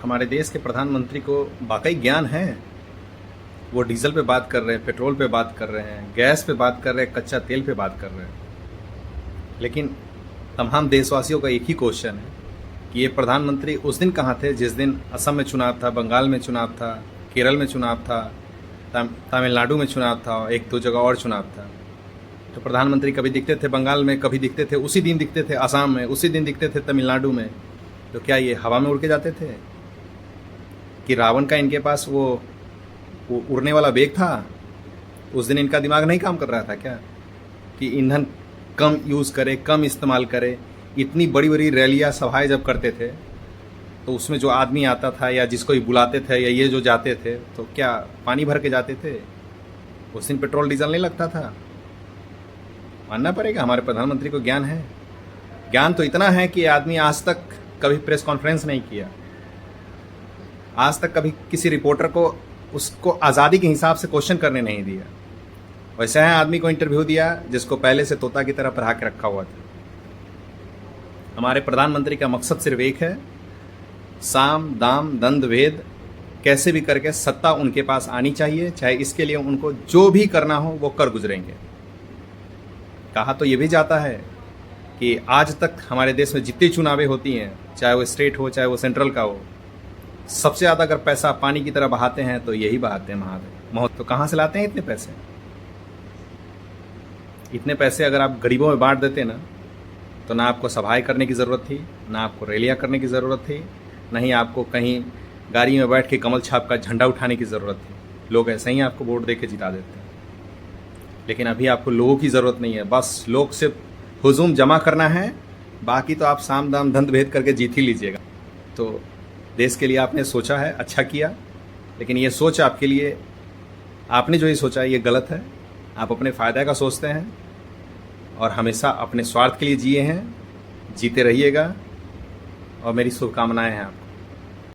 हमारे देश के प्रधानमंत्री को वाकई ज्ञान है। वो डीजल पे बात कर रहे हैं, पेट्रोल पे बात कर रहे हैं, गैस पे बात कर रहे हैं, कच्चा तेल पे बात कर रहे हैं। लेकिन तमाम देशवासियों का एक ही क्वेश्चन है कि ये प्रधानमंत्री उस दिन कहाँ थे जिस दिन असम में चुनाव था, बंगाल में चुनाव था, केरल में चुनाव था, तमिलनाडु में चुनाव था, एक दो जगह और चुनाव था। तो प्रधानमंत्री कभी दिखते थे बंगाल में, कभी दिखते थे उसी दिन दिखते थे असम में, उसी दिन दिखते थे तमिलनाडु में। तो क्या ये हवा में उड़ के जाते थे कि रावण का इनके पास वो उड़ने वाला बेग था? उस दिन इनका दिमाग नहीं काम कर रहा था क्या कि ईंधन कम यूज़ करे, कम इस्तेमाल करे? इतनी बड़ी बड़ी रैलियाँ सभाएं जब करते थे तो उसमें जो आदमी आता था या जिसको ही बुलाते थे या ये जो जाते थे तो क्या पानी भर के जाते थे? उस दिन पेट्रोल डीजल नहीं लगता था। मानना पड़ेगा हमारे प्रधानमंत्री को ज्ञान है। ज्ञान तो इतना है कि आदमी आज तक कभी प्रेस कॉन्फ्रेंस नहीं किया, आज तक कभी किसी रिपोर्टर को उसको आज़ादी के हिसाब से क्वेश्चन करने नहीं दिया। वैसे है आदमी को इंटरव्यू दिया जिसको पहले से तोता की तरह पढ़ा के रखा हुआ था। हमारे प्रधानमंत्री का मकसद सिर्फ एक है, साम दाम दंड भेद कैसे भी करके सत्ता उनके पास आनी चाहिए, चाहे इसके लिए उनको जो भी करना हो वो कर गुजरेंगे। कहा तो ये भी जाता है कि आज तक हमारे देश में जितनी चुनावें होती हैं, चाहे वो स्टेट हो चाहे वो सेंट्रल का हो, सबसे ज़्यादा अगर पैसा पानी की तरह बहाते हैं तो यही बहाते हैं महादेव। तो कहाँ से लाते हैं इतने पैसे? इतने पैसे अगर आप गरीबों में बांट देते ना तो ना आपको सभाएं करने की ज़रूरत थी, ना आपको रैलियाँ करने की ज़रूरत थी, ना ही आपको कहीं गाड़ी में बैठ के कमल छाप का झंडा उठाने की ज़रूरत थी। लोग ऐसे ही आपको वोट दे के जिता देते हैं। लेकिन अभी आपको लोगों की ज़रूरत नहीं है, बस लोग सिर्फ हुजूम जमा करना है, बाकी तो आप साम दाम दंड भेद करके जीत ही लीजिएगा। तो देश के लिए आपने सोचा है, अच्छा किया, लेकिन ये सोच आपके लिए, आपने जो ये सोचा है ये गलत है। आप अपने फ़ायदा का सोचते हैं और हमेशा अपने स्वार्थ के लिए जिए हैं। जीते रहिएगा और मेरी शुभकामनाएं हैं आपको।